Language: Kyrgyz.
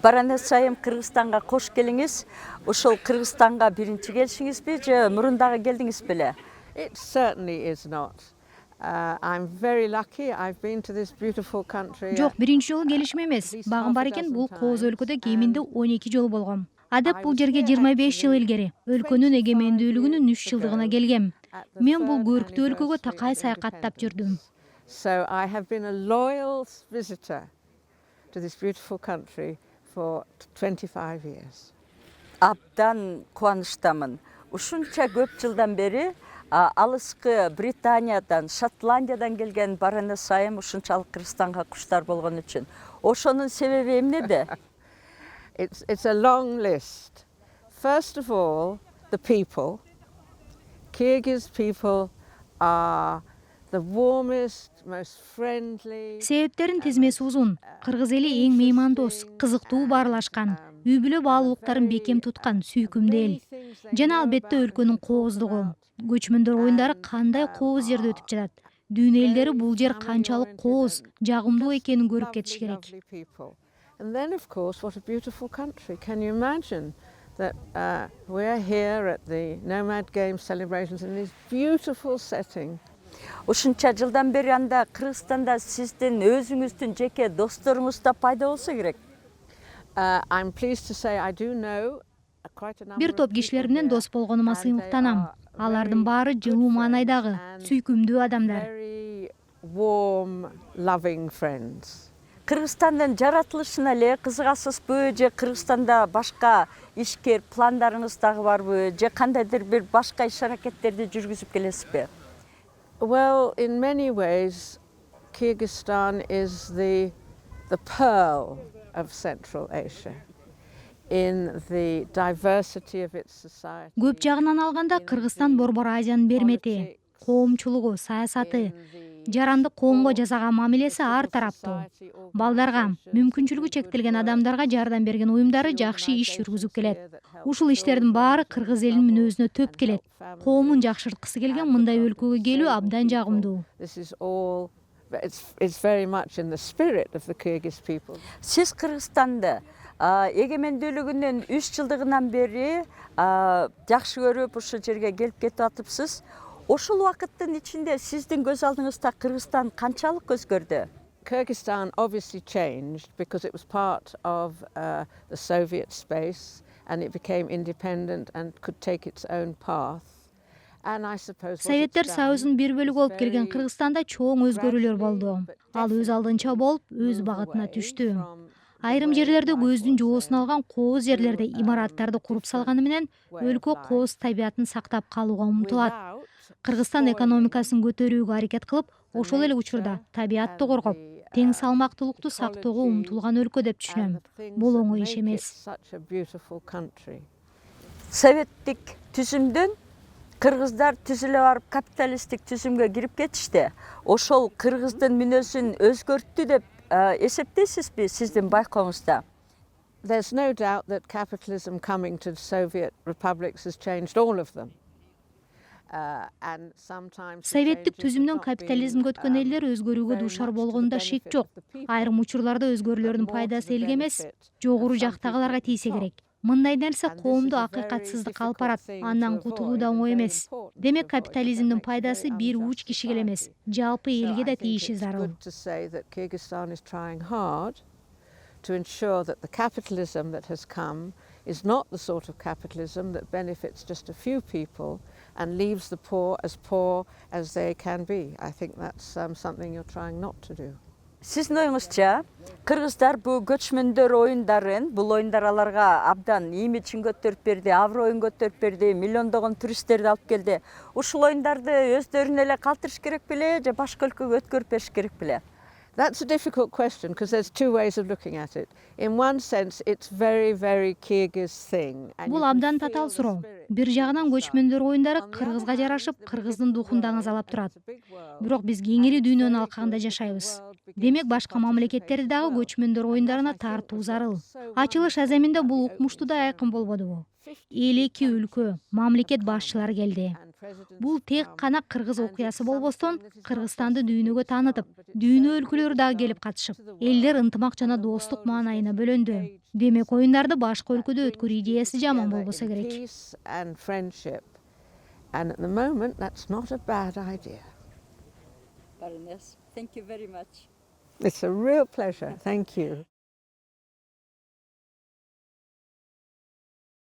Baroness айым, Кыргызстанга кош келиңиз. Ошол Кыргызстанга биринчи келишиңизби же мурун келдиңиз беле? It certainly is not. I'm very lucky. I've been to this beautiful country. Жок, биринчи жолу келишим эмес. Багым бар экен, бул кооз өлкөдө кеминде 12 жолу болгом. Адеп бул жерге 25 жыл илгери өлкөнүн эгемендүүлүгүнүн 3 жылдыгына келгем. Мен бул көрктүү өлкөгө такай саякаттап жүрдүм. So I have been a loyal visitor to this beautiful country for 25 years. Абдан кубанычтамын. Ушунча көп жылдан бери алыскы Британиядан, Шотландиядан келген Baroness айым ушунчалык Кыргызстанга куштар болгон үчүн. Ошонун себеби эмнеде? It's a long list. First of all, the people. Kyrgyz people are the warmest, most friendly. Себептерин тизмеси узун. Кыргыз эли эң меймандос, кызыктуу баарлашкан, үй бүлө баалуулуктарын бекем туткан сүйкүмдүү эл. Жана албетте өлкөнүн кооздугу. Көчмөндөр оюндары кандай кооз жерде өтүп жатат. Дүйнө элдери бул жер канчалык кооз, жагымдуу экенин көрүп кетиш керек. And then, of course, what a beautiful country. Can you imagine that we're here at the Nomad Games celebrations in this beautiful setting? Ушунча жылдан бери анда Кыргызстанда сиздин өзүңүздүн жеке досторуңуз да пайда болсо керек. I'm pleased to say I do know quite a number Бир топ кишилер менен дос болгонума сыймыктанам. Алардын баары жылуу маанайдагы, сүйкүмдүү адамдар. very warm, loving friends. Кыргызстандын жаратылышына эле кызыгасызбы же Кыргызстанда башка ишкер пландарыңыз дагы барбы же кандайдыр бир башка иш-аракеттерди жүргүзүп келесизби? Well, in many ways, Kyrgyzstan is the pearl of Central Asia in the diversity of its society. Көп жагынан алганда Кыргызстан Борбор Азиянын бермети, коомчулугу, саясаты, жарандык коомго жасаган мамилеси ар тараптуу. Балдарга, мүмкүнчүлүгү чектелген адамдарга жардам берген уюмдары жакшы иш жүргүзүп келет. Ушул иштердин баары кыргыз элинин мүнөзүнө төп келет. Коомун жакшырткысы келген мындай өлкөгө келүү абдан жагымдуу. This is all, it's very much in the spirit of the Kyrgyz people. Сиз Кыргызстанды эгемендүүлүгүнүн 3 жылдыгынан бери жакшы көрүп ушул жерге келип кетип атыпсыз. Ошол убакыттын ичинде сиздин көз алдыңызда Кыргызстан канчалык өзгөрдү? Kyrgyzstan obviously changed because it was part of the Soviet space and it became independent and could take its own path. And I suppose Советтер Союзунун бир бөлүгү болуп келген Кыргызстанда чоң өзгөрүүлөр болду. Ал өз алдынча болуп, өз багытына түштү. Айрым жерлерде көздүн жоосун алган кооз жерлерде имараттарды куруп салганы менен өлкө кооз табиятын сактап калууга умтулат. Кыргызстан экономикасын көтөрүүгө аракет кылып, ошол эле учурда табиятты коргоп, тең салмактуулукту сактоого умтулган өлкө деп түшүнөм. Бул оңой иш эмес. Советтик түзүмдөн кыргыздар түзүлө барып капиталисттик түзүмгө кирип кетишти. Ошол кыргыздын мүнөзүн өзгөрттү деп эсептейсизби сиздин байкооңузда? There's no doubt that capitalism coming to the Soviet republics has changed all of them. Советтик түзүмдөн капитализмге өткөн элдер өзгөрүүгө дуушар болгонунда шек жок. Айрым учурларда өзгөрүүлөрдүн пайдасы элге эмес, жогору жактагыларга тийсе керек. Мындай нерсе коомду акыйкатсыздыкка алып барат, андан кутулуу да оңой эмес. Демек капитализмдин пайдасы бир уч кишиге эмес, жалпы элге да тийиши зарыл. To ensure that the capitalism that has come is not the sort of capitalism that benefits just a few people and leaves the poor as they can be. I think that's something you're trying not to do. Сиздин оюңузча, кыргыздар бул көчмөндөр оюндарын, бул оюндар аларга абдан имиджин көтөрүп берди, аброюн көтөрүп берди, миллиондогон туристтерди алып келди. Ушул оюндарды өздөрүнө эле калтырыш керек беле же башка өлкөгө өткөрүп бериш керек беле? That's a difficult question because there's two ways of looking at it. In one sense, it's very, very Kyrgyz thing. Бул абдан татаал суроо. Бир жагынан көчмөндөр оюндары кыргызга жарашып, кыргыздын духун даңазалап турат. Бирок биз кеңири дүйнөнү алкагында жашайбыз. Демек башка мамлекеттерди дагы көчмөндөр оюндарына тартуу зарыл. Ачылыш аземинде бул укмуштуу да айкын болбодубу? 52 өлкө, мамлекет башчылары келди. Бул тек кана кыргыз окуясы болбостон, Кыргызстанды дүйнөгө таанытып, дүйнө өлкөлөрү дагы келип катышып, элдер ынтымак жана достук маанайына бөлөндү. Демек оюндарды башка өлкөдө өткөрүү идеясы жаман болбосо керек. And at the moment, that's not a bad idea. Baroness, thank you very much. It's a real pleasure. Thank you.